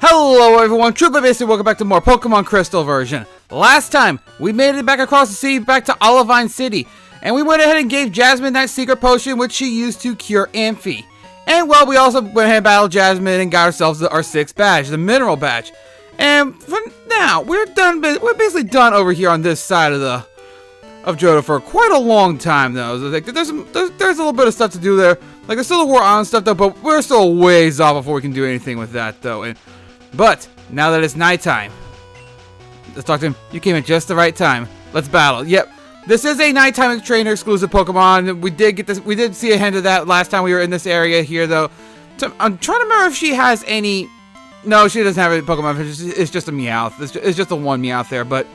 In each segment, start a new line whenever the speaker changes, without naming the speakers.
Hello everyone, Trooper Basic, welcome back to more Pokemon Crystal version. Last time, we made it back across the sea, back to Olivine City, and we went ahead and gave Jasmine that secret potion which she used to cure Amphi. And well, we also went ahead and battled Jasmine and got ourselves our 6th badge, the Mineral Badge. And for now, we're basically done over here on this side of Johto for quite a long time though. So, like, there's a little bit of stuff to do there. Like, there's still the War on stuff though, but we're still a ways off before we can do anything with that though. But now that it's nighttime, let's talk to him. You came at just the right time. Let's battle. Yep, this is a nighttime trainer exclusive Pokemon. We did get this. We did see a hint of that last time we were in this area here, though. So I'm trying to remember if she has any. No, she doesn't have any Pokemon. It's just a Meowth. It's just the one Meowth there. But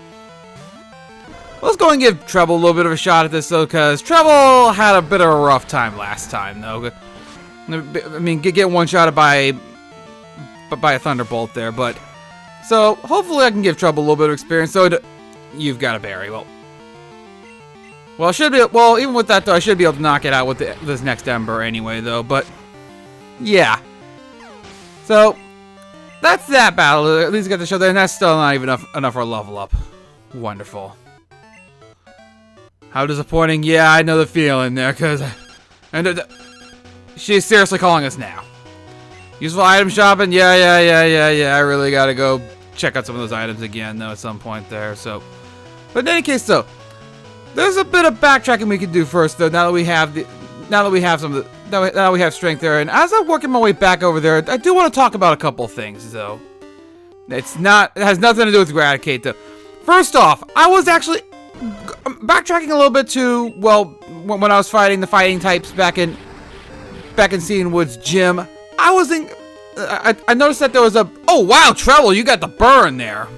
let's go and give Treble a little bit of a shot at this, though, because Treble had a bit of a rough time last time, though. I mean, get one-shotted by a Thunderbolt there, but so hopefully I can give Trouble a little bit of experience. So you've got a berry. Well, I should be. Well, even with that though, I should be able to knock it out with this next Ember anyway, though. But yeah, so that's that battle. At least got the show there, and that's still not even enough for a level up. Wonderful. How disappointing. Yeah, I know the feeling there, cause she's seriously calling us now. Useful item shopping, yeah. I really gotta go check out some of those items again, though, at some point there. So, but in any case, though, there's a bit of backtracking we can do first, though. Now that we have strength there, and as I'm working my way back over there, I do want to talk about a couple things, though. It has nothing to do with Eradicate, though. First off, I was actually backtracking a little bit to, well, when I was fighting the fighting types back in Seaton Woods Gym. I noticed that there was oh wow, Treble, you got the burn there.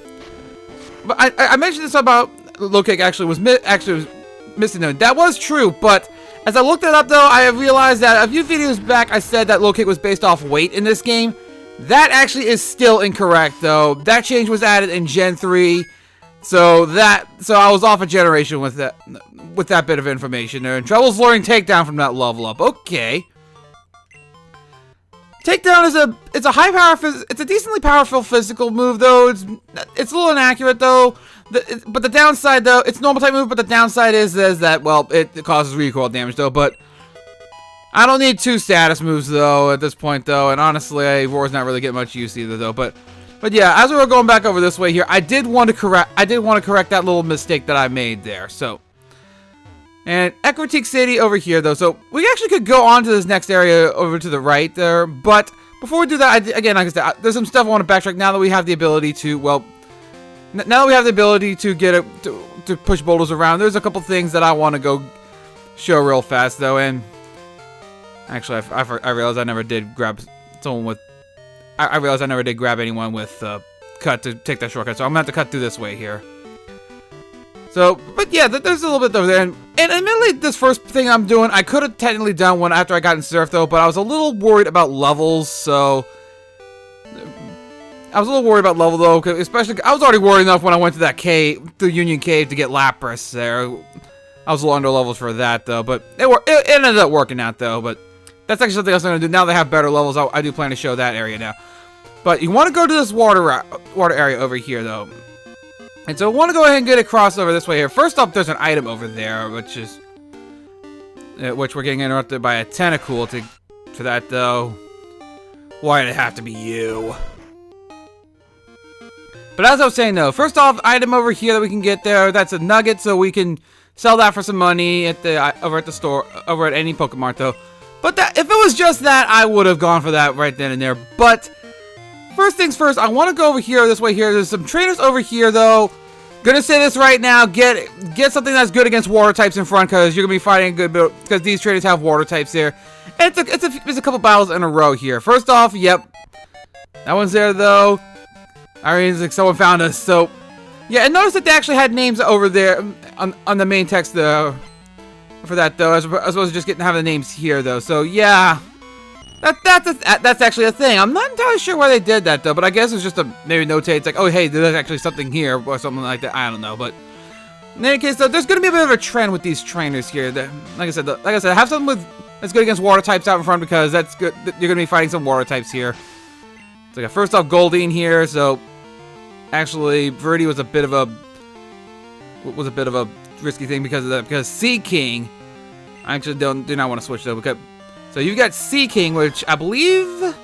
But I mentioned this about Locake actually was missing them. That was true, but as I looked it up though, I realized that a few videos back I said that Locake was based off weight in this game. That actually is still incorrect though. That change was added in Gen 3. So I was off a generation with that bit of information there. And Treble's learning Takedown from that level up. Okay. Takedown is a high power, it's a decently powerful physical move though. It's a little inaccurate though. But the downside though, it's normal type move. But the downside is that well, it causes recoil damage though. But I don't need 2 status moves though at this point though. And honestly, Roar's not really getting much use either though. But yeah, as we were going back over this way here, I did want to correct that little mistake that I made there. So. And Equatique City over here, though. So we actually could go on to this next area over to the right there. But before we do that, again, like I said, there's some stuff I want to backtrack now that we have the ability to, well, now that we have the ability to get to push boulders around. There's a couple things that I want to go show real fast, though. And actually, I realized I never did grab someone with. I realized I never did grab anyone with cut to take that shortcut. So I'm gonna have to cut through this way here. So, but yeah, there's a little bit over there, and admittedly, this first thing I'm doing, I could have technically done one after I got in Surf, though, but I was a little worried about levels, so... I was a little worried about level, though, especially, I was already worried enough when I went to that cave, the Union Cave, to get Lapras there. I was a little under levels for that, though, but it ended up working out, though, but that's actually something else I'm going to do. Now they have better levels, I do plan to show that area now. But you want to go to this water area over here, though. And so I want to go ahead and get across over this way here. First off, there's an item over there, which we're getting interrupted by a Tentacool for that, though. Why did it have to be you? But as I was saying, though, first off, item over here that we can get there, that's a nugget, so we can sell that for some money over at the store, over at any Pokemart, though. But if it was just that, I would have gone for that right then and there. But first things first, I want to go over here, this way here. There's some trainers over here, though. Gonna say this right now, get something that's good against water types in front, because you're gonna be fighting a good bit, because these trainers have water types here. And it's a couple battles in a row here. First off, yep, that one's there though. I mean, it's like someone found us. So yeah, and notice that they actually had names over there on the main text for that though, as opposed to just having the names here though. So yeah. That's actually a thing. I'm not entirely sure why they did that though, but I guess it's just maybe notate. It's like, oh hey, there's actually something here or something like that. I don't know, but in any case, though, there's gonna be a bit of a trend with these trainers here. Like I said, have something that's good against water types out in front, because that's good. You're gonna be fighting some water types here. So I got first off Goldeen here, so actually Verde was a bit of a risky thing because of that, because Sea King, I actually do not want to switch though, because so you've got Sea King, which I believe, if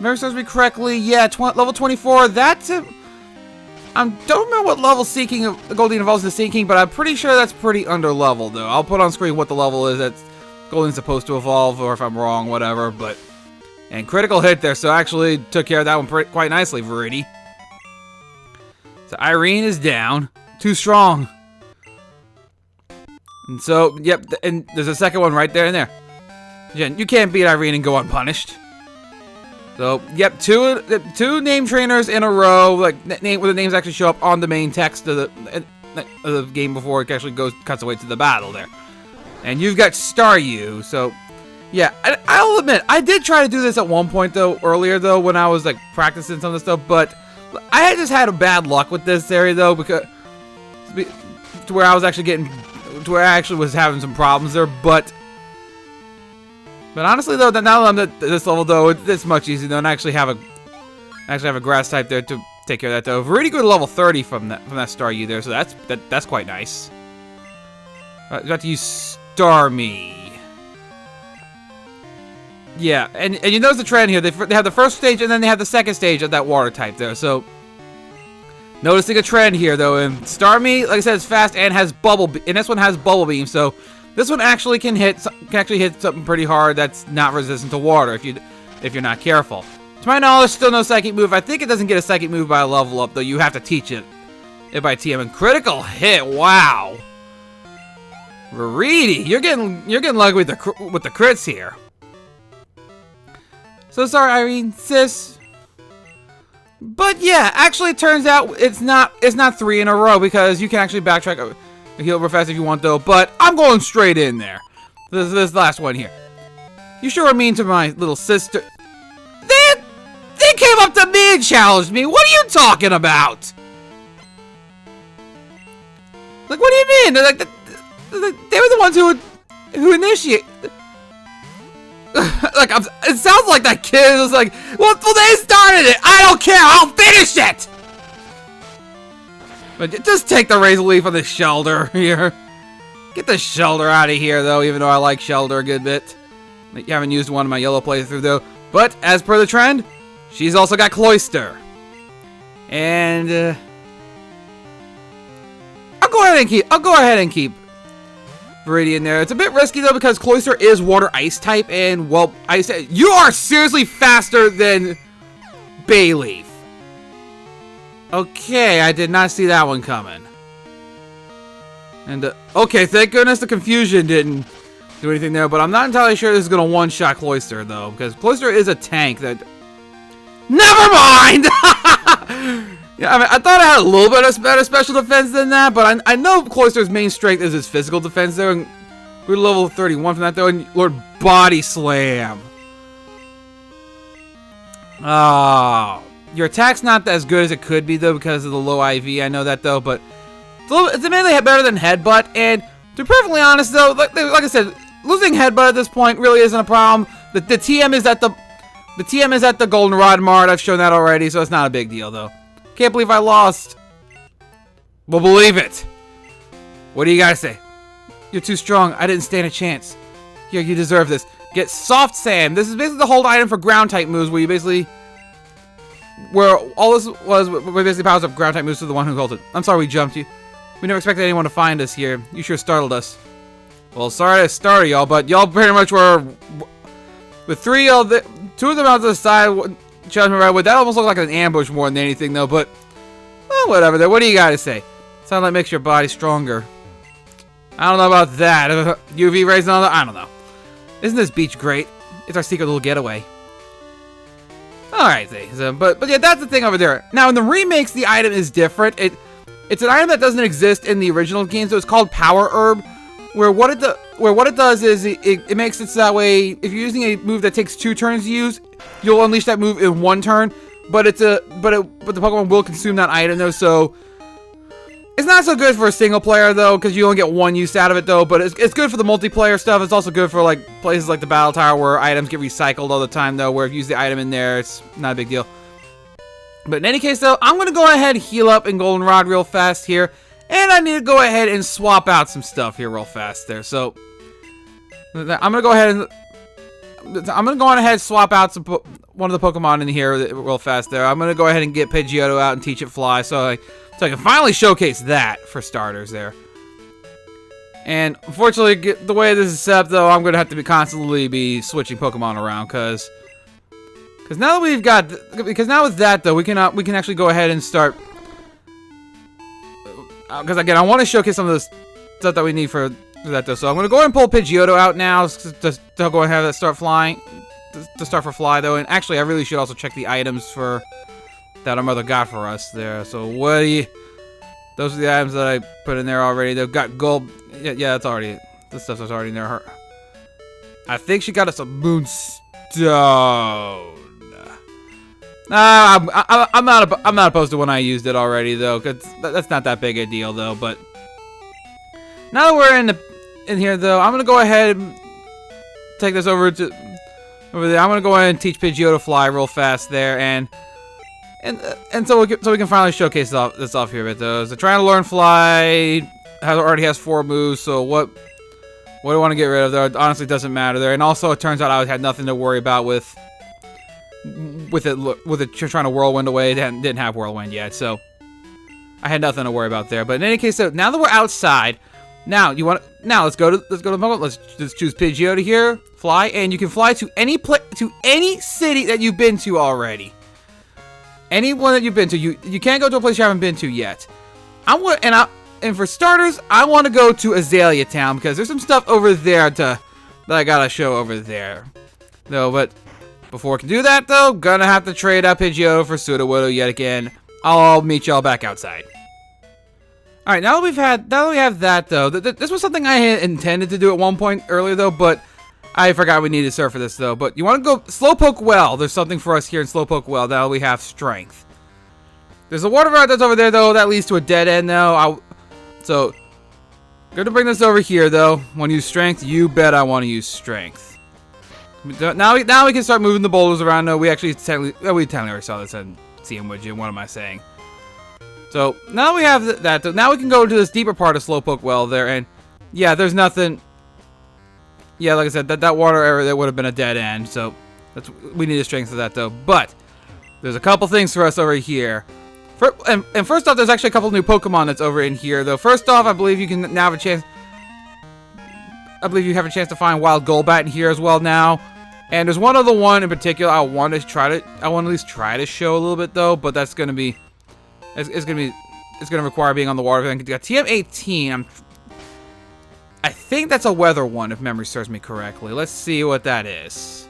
memory serves me correctly, yeah, level 24. That's I don't remember what level Sea King Goldeen evolves to Sea King, but I'm pretty sure that's pretty under level though. I'll put on screen what the level is that Goldeen's supposed to evolve, or if I'm wrong, whatever. But and critical hit there, so actually took care of that one quite nicely, Verde. So Irene is down, too strong. And so, yep, and there's a second one right there and there. Jen, you can't beat Irene and go unpunished. So, yep, two name trainers in a row, like where the names actually show up on the main text of the game before it actually cuts away to the battle there. And you've got Staryu, so yeah, I'll admit I did try to do this at one point though earlier though when I was like practicing some of the stuff, but I had just had a bad luck with this area though, because to where I was actually was having some problems there, but honestly though, that now that I'm at this level though, it's much easier though, and I actually have a grass type there to take care of that though. Really good level 30 from that Staryu there, so that's quite nice. You got to use Starmie. Yeah, and you notice the trend here. They have the first stage and then they have the second stage of that water type there. So noticing a trend here though, and Starmie, like I said, is fast and has and this one has Bubble Beam. So this one actually can hit something pretty hard that's not resistant to water if you're not careful. To my knowledge, still no psychic move. I think it doesn't get a psychic move by a level up though. You have to teach it by TM. And critical hit, wow. Veridi, you're getting lucky with the crits here. So sorry, Irene, sis. But yeah, actually, it turns out it's not 3 in a row because you can actually backtrack and heal real fast if you want, though. But I'm going straight in there. This last one here. You sure are mean to my little sister. They came up to me and challenged me. What are you talking about? Like, what do you mean? Like, they were the ones who initiate. Like, it sounds like that kid was like, well, they started it. I don't care. I'll finish it. But just take the razor leaf on the shoulder here. Get the shoulder out of here, though, even though I like shoulder a good bit. You haven't used one in my yellow playthrough, though. But, as per the trend, she's also got Cloyster. And, I'll go ahead and keep Viridian there. It's a bit risky though because Cloyster is water ice type, and well, you are seriously faster than Bayleaf. Okay, I did not see that one coming. And okay, thank goodness the confusion didn't do anything there, but I'm not entirely sure this is gonna one-shot Cloyster though, because Cloyster is a tank that. Never mind. Yeah, I mean, I thought I had a little bit of better special defense than that, but I know Cloyster's main strength is his physical defense there, and we're level 31 from that though, and Lord Body Slam. Your attack's not as good as it could be though because of the low IV, I know that though, but it's mainly better than Headbutt, and to be perfectly honest though, like I said, losing Headbutt at this point really isn't a problem. The TM is at the Goldenrod Mart, I've shown that already, so it's not a big deal though. Can't believe I lost. Well, believe it. What do you gotta say? You're too strong. I didn't stand a chance. Here, you deserve this. Get Soft Sand. This is basically the hold item for ground type moves, where you basically, where all this was, where basically powers up ground type moves to the one who holds it. I'm sorry we jumped you. We never expected anyone to find us here. You sure startled us. Well, sorry to startle y'all, but y'all pretty much were with two of them out to the side. Judgment right with that almost looked like an ambush more than anything though, but well, whatever there. What do you gotta say? Sunlight makes your body stronger. I don't know about that. UV rays and all that. I don't know. Isn't this beach great? It's our secret little getaway. Alright, so, but yeah, that's the thing over there. Now in the remakes, the item is different. It's an item that doesn't exist in the original game, so it's called Power Herb. Where what it does is it makes it so that way if you're using a move that takes 2 turns to use, you'll unleash that move in 1 turn. But the Pokemon will consume that item though, so it's not so good for a single player though, because you only get 1 use out of it though. But it's good for the multiplayer stuff. It's also good for like places like the Battle Tower where items get recycled all the time though. Where if you use the item in there, it's not a big deal. But in any case, though, I'm going to go ahead and heal up in Goldenrod real fast here. And I need to go ahead and swap out some stuff here real fast there. So, I'm going to go ahead and swap out one of the Pokemon in here real fast there. I'm going to go ahead and get Pidgeotto out and teach it Fly so I can finally showcase that for starters there. And unfortunately, the way this is set up, though, I'm going to have to constantly be switching Pokemon around because now with that, though, we can actually go ahead and start. Because again, I want to showcase some of the stuff that we need for that, though. So I'm going to go ahead and pull Pidgeotto out now to go ahead and have that start flying. To start for Fly, though. And actually, I really should also check the items that our mother got for us there. So those are the items that I put in there already. They've got gold. Yeah, that's already this stuff that's already in there. I think she got us a moonstone. I'm not opposed to when I used it already though, cause that's not that big a deal though. But now that we're in here though, I'm gonna go ahead and take this over there. I'm gonna go ahead and teach Pidgeotto to Fly real fast there, and so we can finally showcase this off here a bit though. So trying to learn Fly already has 4 moves, so what do I want to get rid of there? It honestly doesn't matter there. And also it turns out I had nothing to worry about with it trying to Whirlwind away. It didn't have Whirlwind yet, so I had nothing to worry about there. But in any case, so now that we're outside, let's go to the Pokemon. Let's just choose Pidgeotto here, Fly, and you can fly to any city that you've been to already. Anyone that you've been to, you can't go to a place you haven't been to yet. And for starters, I want to go to Azalea Town because there's some stuff over there that I gotta show over there. No, but before I can do that though, gonna have to trade out Pidgeotto for Sudowoodo yet again. I'll meet y'all back outside. All right, now that we have that though, this was something I had intended to do at one point earlier though, but I forgot we needed to surf for this though. But you want to go Slowpoke Well? There's something for us here in Slowpoke Well. Now we have Strength. There's a water route that's over there though that leads to a dead end though. So, going to bring this over here, though. Want to use Strength? You bet I want to use Strength. Now we can start moving the boulders around. No, we technically already saw this in CM Widget. What am I saying? So, now we have that. Now we can go to this deeper part of Slowpoke Well there. And, yeah, there's nothing. Yeah, like I said, that water area there would have been a dead end. So, we need a Strength for that, though. But, there's a couple things for us over here. And first off, there's actually a couple new Pokemon that's over in here, though. First off, I believe you can now have a chance. I believe you have a chance to find Wild Golbat in here as well now. And there's one other one in particular I want to at least try to show a little bit though. But that's gonna be, it's gonna require being on the water. I got TM18. I think that's a weather one if memory serves me correctly. Let's see what that is.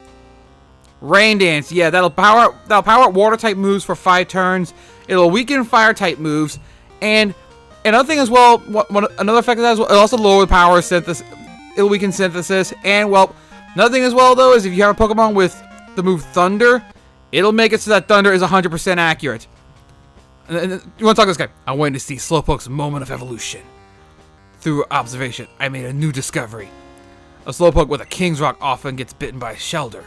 Rain Dance. Yeah, that'll power water type moves for 5 turns. It'll weaken fire type moves, and another thing as well. Another effect of that as well. It'll also lower the power synthesis. It'll weaken synthesis, and well, another thing as well though is if you have a Pokemon with the move Thunder, it'll make it so that Thunder is 100% accurate. And you want to talk to this guy? I wanted to see Slowpoke's moment of evolution. Through observation, I made a new discovery. A Slowpoke with a King's Rock often gets bitten by a Shelder.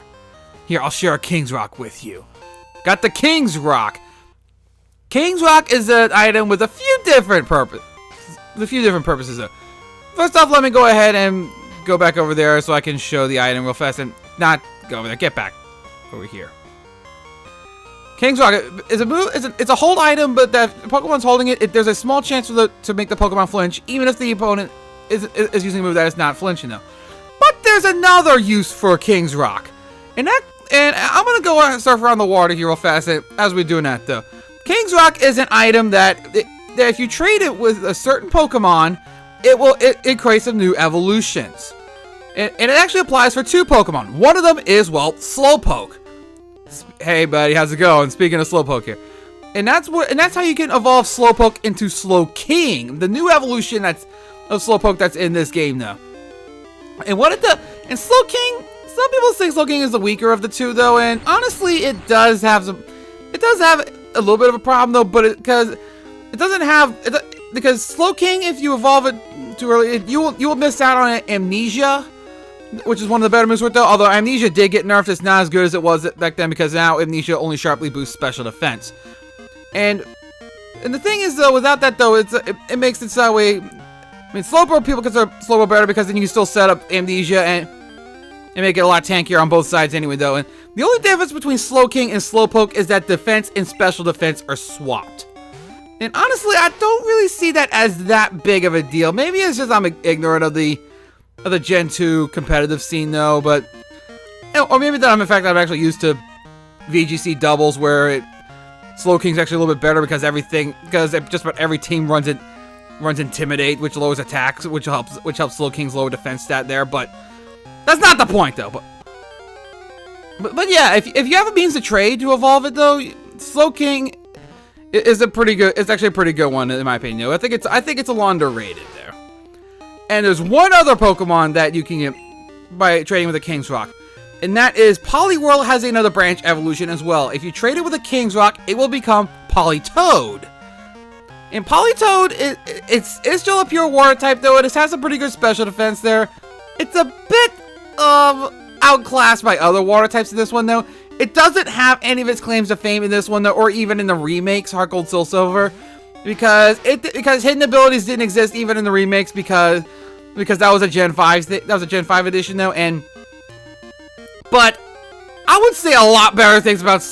Here, I'll share a King's Rock with you. Got the King's Rock. King's Rock is an item with a few different purposes. Though. First off, let me go ahead and go back over there so I can show the item real fast and not go over there. Get back over here. King's Rock is a move. It's a hold item, but that Pokemon's holding it. There's a small chance to make the Pokemon flinch, even if the opponent is using a move that is not flinching though. But there's another use for King's Rock, and I'm gonna go and surf around the water here real fast as we're doing that though. King's Rock is an item that if you trade it with a certain Pokemon, it creates some new evolutions. And it actually applies for 2 Pokemon. One of them is, well, Slowpoke. Hey buddy, how's it going? Speaking of Slowpoke here. And that's how you can evolve Slowpoke into Slowking, the new evolution of Slowpoke that's in this game now. And Slowking, some people say Slowking is the weaker of the 2 though, and honestly it does have a little bit of a problem though, but because Slowking, if you evolve it too early, you will miss out on Amnesia, which is one of the better moves with it though. Although Amnesia did get nerfed, it's not as good as it was back then because now Amnesia only sharply boosts special defense. And the thing is, though, without that, though, it makes it so that way. I mean, Slowbro, people consider Slowbro better because then you can still set up Amnesia and make it a lot tankier on both sides anyway, though. And the only difference between Slowking and Slowpoke is that defense and special defense are swapped. And honestly, I don't really see that as that big of a deal. Maybe it's just I'm ignorant of the Gen 2 competitive scene, though, but... Or maybe that I'm, in fact, I'm actually used to VGC doubles where Slowking's actually a little bit better because just about every team runs Intimidate, which lowers attacks, which helps Slowking's lower defense stat there, but that's not the point, though. But yeah, if you have a means to trade to evolve it, though, Slowking is it's actually a pretty good one, in my opinion. I think it's a little underrated there. And there's one other Pokemon that you can get by trading with a King's Rock, and that is Poliwhirl has another branch evolution as well. If you trade it with a King's Rock, it will become Politoed. And Politoed, it's still a pure water type, though. It has a pretty good special defense there. It's a bit outclassed by other water types in this one, though. It doesn't have any of its claims to fame in this one, though, or even in the remakes, Heart Gold, Soul Silver, because hidden abilities didn't exist even in the remakes because that was a Gen 5 edition, though. But I would say a lot better things about I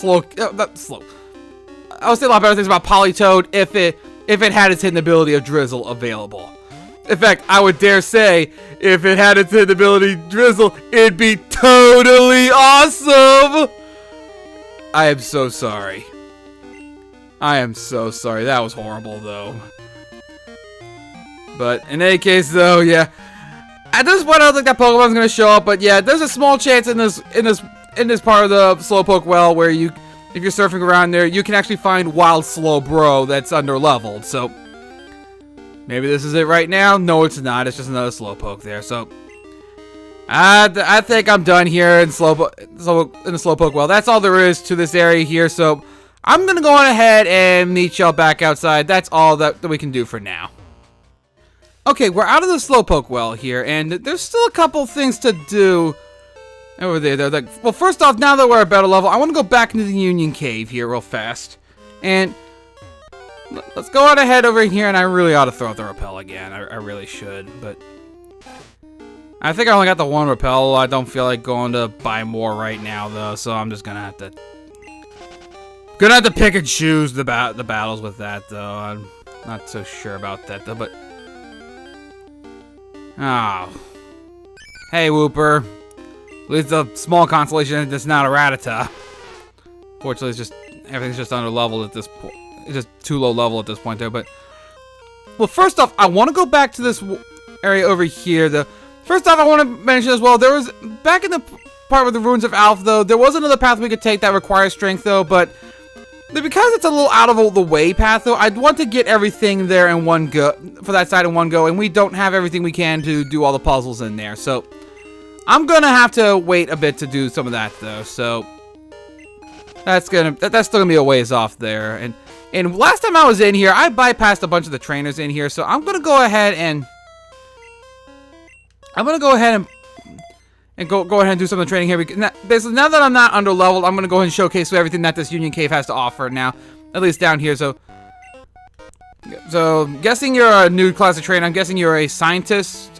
would say a lot better things about Politoed if it had its hidden ability of Drizzle available. In fact, I would dare say, if it had its hidden ability Drizzle, it'd be totally awesome! I am so sorry. I am so sorry. That was horrible, though. But in any case, though, yeah. At this point, I don't think that Pokemon's gonna show up, but yeah, there's a small chance in this part of the Slowpoke well where if you're surfing around there, you can actually find Wild Slowbro that's under-leveled, so... Maybe this is it right now? No, it's not. It's just another Slowpoke there, so... I think I'm done here in the Slowpoke well. That's all there is to this area here, so... I'm gonna go on ahead and meet y'all back outside. That's all that we can do for now. Okay, we're out of the Slowpoke well here, and there's still a couple things to do... Over there, well, first off, now that we're at better level, I want to go back into the Union Cave here real fast. And let's go on ahead over here, and I really ought to throw out the repel again. I really should, but... I think I only got the one repel. I don't feel like going to buy more right now, though, so I'm just gonna have to... pick and choose the battles with that, though. I'm not so sure about that, though, but... Oh. Hey, Wooper. At least a small consolation it's not a Rattata. Fortunately, everything's just under leveled at this point. It's just too low level at this point there, but... Well, first off, I want to go back to this area over here. First off, I want to mention as well, there was... Back in the part with the Ruins of Alph, though, there was another path we could take that requires strength, though, but... Because it's a little out of the way path, though, I'd want to get everything there in one go... For that side in one go, and we don't have everything we can to do all the puzzles in there, so... I'm gonna have to wait a bit to do some of that, though, so... That's still gonna be a ways off there, and last time I was in here, I bypassed a bunch of the trainers in here, so I'm gonna go ahead and... go ahead and do some of the training here, because basically, now that I'm not under-leveled, I'm gonna go ahead and showcase everything that this Union Cave has to offer now, at least down here, so... So, guessing you're a new class of trainer, I'm guessing you're a scientist...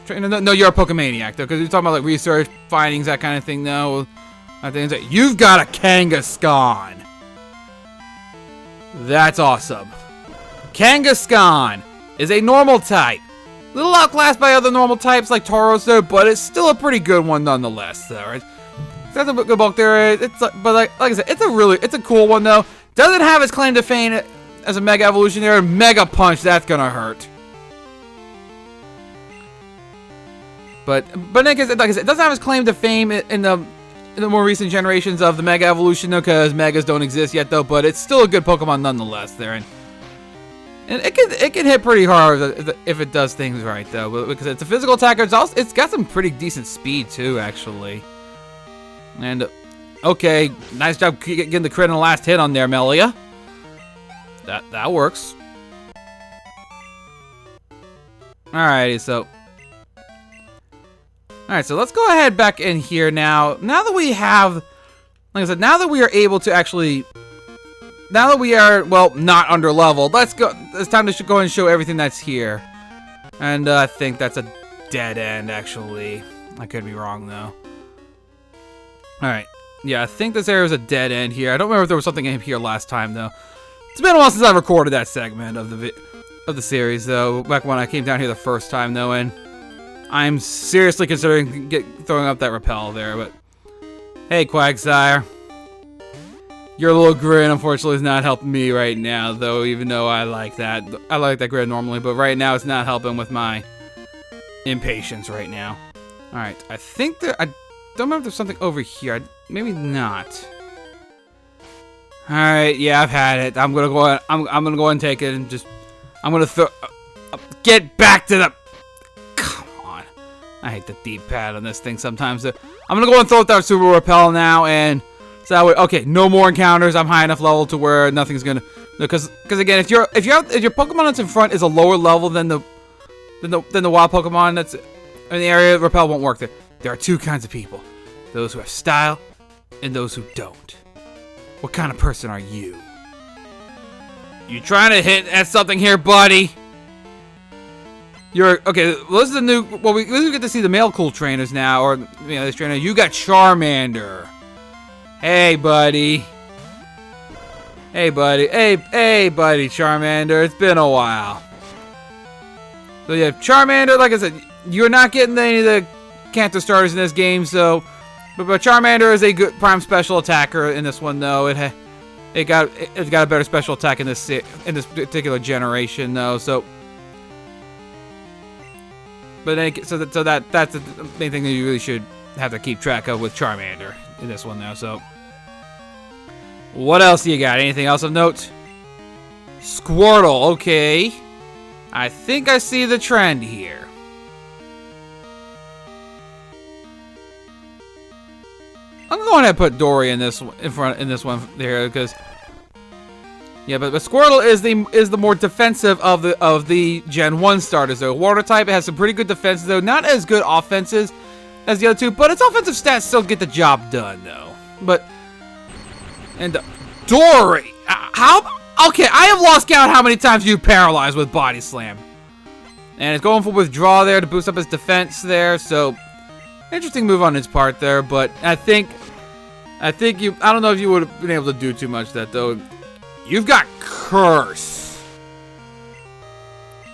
No, you're a Pokemaniac, though, because you're talking about, like, research, findings, that kind of thing, though. I think it's like, you've got a Kangaskhan! That's awesome. Kangaskhan is a normal type. A little outclassed by other normal types like Tauros, though, but it's still a pretty good one nonetheless, though, right? That's a good bulk there. But like I said, it's a cool one, though. Doesn't have its claim to fame as a Mega Evolution there. Mega Punch, that's gonna hurt. But like I said, it doesn't have its claim to fame in the more recent generations of the Mega Evolution, though, because Megas don't exist yet, though. But it's still a good Pokemon nonetheless there, and it can hit pretty hard if it does things right, though. But because it's a physical attacker, it's got some pretty decent speed too, actually. And okay, nice job getting the crit on the last hit on there, Melia. That works. Alrighty, so. Alright, so let's go ahead back in here now. Now that we have, like I said, now that we are able to actually now that we are, well, not under leveled, let's go. It's time to go and show everything that's here. And I think that's a dead end, actually. I could be wrong, though. Alright. Yeah, I think this area is a dead end here. I don't remember if there was something in here last time, though. It's been a while since I recorded that segment of the series, though. Back when I came down here the first time, though, and I'm seriously considering throwing up that rappel there, but... Hey, Quagsire. Your little grin, unfortunately, is not helping me right now, though, even though I like that. I like that grin normally, but right now it's not helping with my impatience right now. Alright, I think there... I don't remember if there's something over here. Maybe not. Alright, yeah, I've had it. I'm gonna go. I'm gonna go and take it and just. I'm gonna throw. Get back to the. Come on. I hate the D-pad on this thing sometimes. I'm gonna go and throw out that super repel now, and so that way. Okay, no more encounters. I'm high enough level to where nothing's gonna. Because again, if your Pokemon that's in front is a lower level than the wild Pokemon that's in the area, repel won't work there. There are two kinds of people: those who have style and those who don't. What kind of person are you? You trying to hit at something here, buddy? You're okay. Well, this is the new. Well, we get to see the male cool trainers now, or this trainer. You got Charmander. Hey, buddy. Hey, buddy. Hey, buddy, Charmander. It's been a while. So yeah, Charmander. Like I said, you're not getting any of the Kanto starters in this game, so. But Charmander is a good prime special attacker in this one, though. It's got a better special attack in this particular generation, though. So, but that's the main thing that you really should have to keep track of with Charmander in this one, though. So, what else you got? Anything else of note? Squirtle, okay. I think I see the trend here. I'm going to put Dory in this one there because yeah, but Squirtle is the more defensive of the Gen 1 starters though. Water type, it has some pretty good defenses though, not as good offenses as the other two, but its offensive stats still get the job done though. But and Dory, okay, I have lost count how many times you paralyzed with Body Slam, and it's going for withdraw there to boost up his defense there. So. Interesting move on his part there, but I think I don't know if you would have been able to do too much of that though. You've got Curse.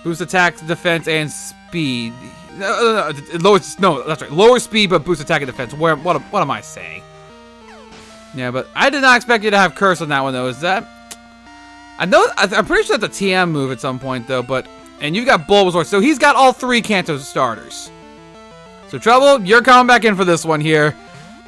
Boost attack, defense, and speed. No, that's right. Lower speed, but boost attack and defense. What am I saying? Yeah, but I did not expect you to have Curse on that one though. Is that? I'm pretty sure that's a TM move at some point though. And you've got Bulbasaur, so he's got all three Kanto starters. So, Trouble, you're coming back in for this one here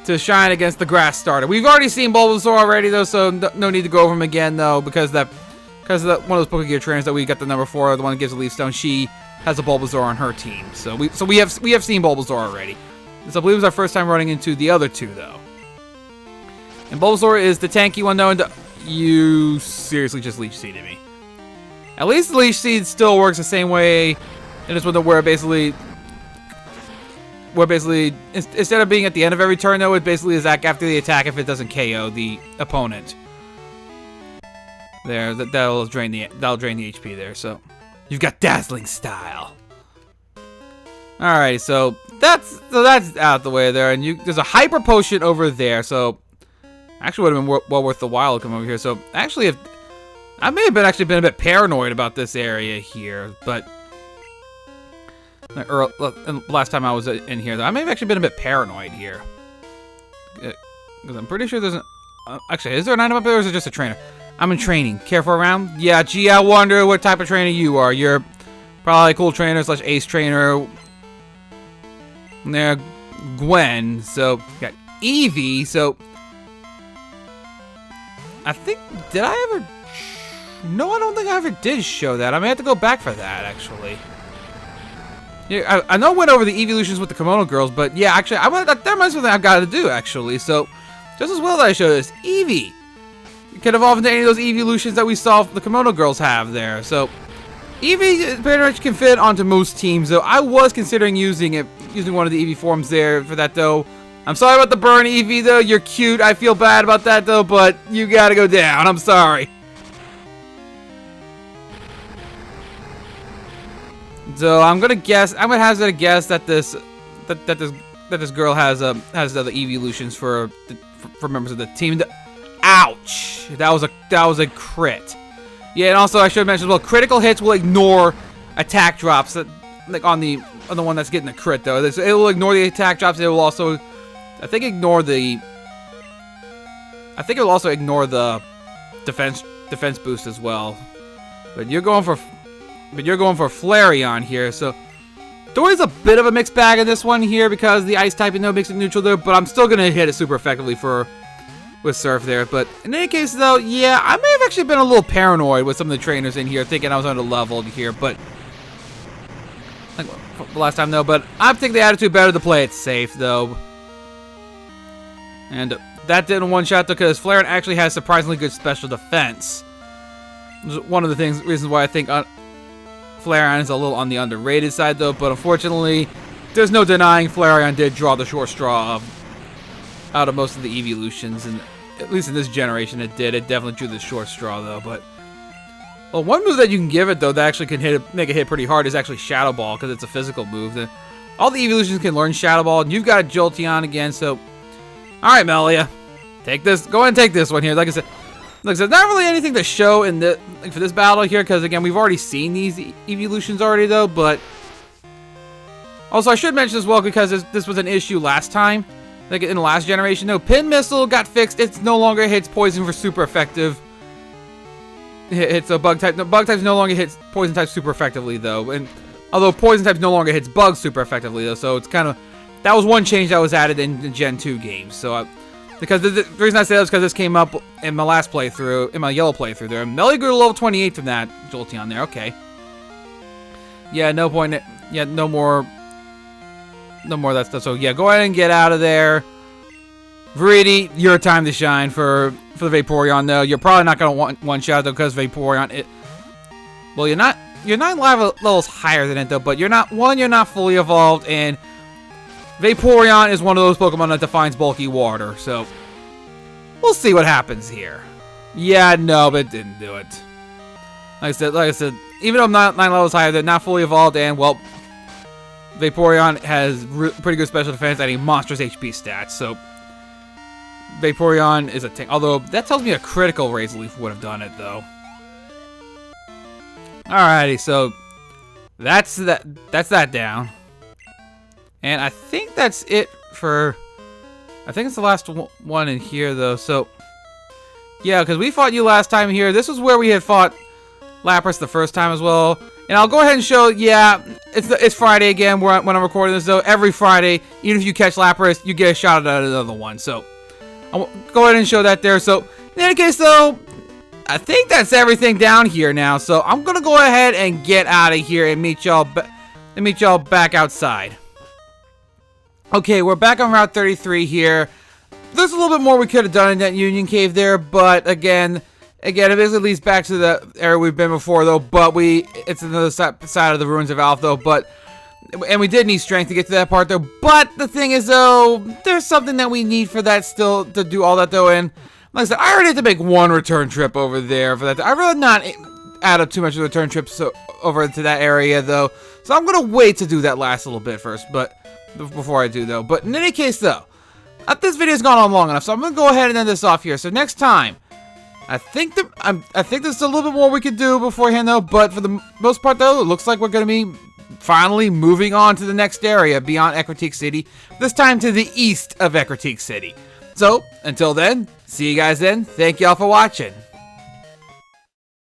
to shine against the grass starter. We've already seen Bulbasaur already, though, so no need to go over him again, though, because one of those Pokegear trainers that we got the number 4, the one that gives a Leaf Stone, she has a Bulbasaur on her team. So we have seen Bulbasaur already. This, I believe, is our first time running into the other two, though. And Bulbasaur is the tanky one, though, and you seriously just Leech Seeded me. At least the Leech Seed still works the same way in this one, where basically instead of being at the end of every turn, though, it basically is after the attack if it doesn't KO the opponent. There, that'll drain the HP there. So you've got Dazzling Style. Alrighty, so that's out the way there, and there's a Hyper Potion over there. So actually would have been well worth the while to come over here. So actually, if I may have been a bit paranoid about this area here, but. Last time I was in here, though, I may have actually been a bit paranoid here. Because I'm pretty sure there's an... actually, is there an item up there, or is it just a trainer? I'm in training. Care for a round? Yeah, gee, I wonder what type of trainer you are. You're probably a cool trainer / ace trainer. There, Gwen. So, got Eevee. So, I think... Did I ever... No, I don't think I ever did show that. I may have to go back for that, actually. Yeah, I know I went over the evolutions with the Kimono Girls, but yeah, actually, that reminds me of something I've got to do, actually. So, just as well that I showed this, Eevee. It can evolve into any of those evolutions that we saw the Kimono Girls have there. So, Eevee pretty much can fit onto most teams, though. I was considering using one of the Eevee forms there for that, though. I'm sorry about the burn, Eevee, though. You're cute. I feel bad about that, though, but you gotta go down. I'm sorry. So I'm gonna hazard a guess that this girl has the evolutions for members of the team. Ouch! That was a crit. Yeah, and also I should mention, well, critical hits will ignore attack drops like on the one that's getting the crit though. It will ignore the attack drops. It will also, I think, ignore the defense boost as well. But you're going for Flareon here, so there's always a bit of a mixed bag in this one here because the ice type makes it neutral there, but I'm still gonna hit it super effectively with Surf there. But in any case though, yeah, I may have actually been a little paranoid with some of the trainers in here, thinking I was under-leveled here, but like last time though, but I think the attitude better to play it safe though. And that didn't one-shot though, because Flareon actually has surprisingly good special defense. One of the reasons why I think Flareon is a little on the underrated side though, but unfortunately, there's no denying Flareon did draw the short straw out of most of the evolutions, and at least in this generation it did. It definitely drew the short straw though, but well, one move that you can give it though that actually can make it hit pretty hard is actually Shadow Ball, because it's a physical move. All the evolutions can learn Shadow Ball, and you've got a Jolteon again, so alright, Melia. Take this. Go ahead and take this one here. Like I said, not really anything to show in for this battle here, because again, we've already seen these evolutions already though, but also I should mention as well, because this was an issue last time, like in the last generation though, Pin Missile got fixed. It's no longer hits poison for super effective. Hits a bug type. No, bug types no longer hits poison types super effectively though, and although poison types no longer hits bugs super effectively though, so it's kind of, that was one change that was added in the Gen 2 games. So because the reason I say that is because this came up in my last playthrough, in my yellow playthrough there. Melia grew to level 28 from that Jolteon there. Okay. Yeah, no point. Yeah, no more of that stuff. So yeah, go ahead and get out of there. Viridi, your time to shine for the Vaporeon though. You're probably not gonna one shot though, because Vaporeon, well, you're 9 levels higher than it though, but you're not fully evolved, and Vaporeon is one of those Pokemon that defines bulky water, so we'll see what happens here. Yeah, no, but it didn't do it. Like I said, even though I'm 9 levels higher, they're not fully evolved, and well, Vaporeon has pretty good special defense and a monstrous HP stats, so Vaporeon is a tank. Although that tells me a critical Razor Leaf would have done it though. Alrighty, so that's that down. And I think that's it for, I think it's the last one in here though. So yeah, because we fought you last time here. This was where we had fought Lapras the first time as well. And I'll go ahead and show, yeah, it's Friday again when I'm recording this though. Every Friday, even if you catch Lapras, you get a shot at another one. So I'll go ahead and show that there. So in any case though, I think that's everything down here now. So I'm gonna go ahead and get out of here and meet y'all back outside. Okay, we're back on Route 33 here. There's a little bit more we could have done in that Union Cave there, but again, it basically leads back to the area we've been before though. But it's another side of the Ruins of Alph though. And we did need strength to get to that part though. But the thing is though, there's something that we need for that still to do all that though. And like I said, I already had to make one return trip over there for that. I really not add up too much of return trips over to that area though. So I'm gonna wait to do that last little bit first, but before I do though. But in any case though, this video's gone on long enough, so I'm gonna go ahead and end this off here. So next time, I think there's a little bit more we could do beforehand though. But for the most part though, it looks like we're gonna be finally moving on to the next area beyond Ecruteak City. This time to the east of Ecruteak City. So until then, see you guys then. Thank y'all for watching.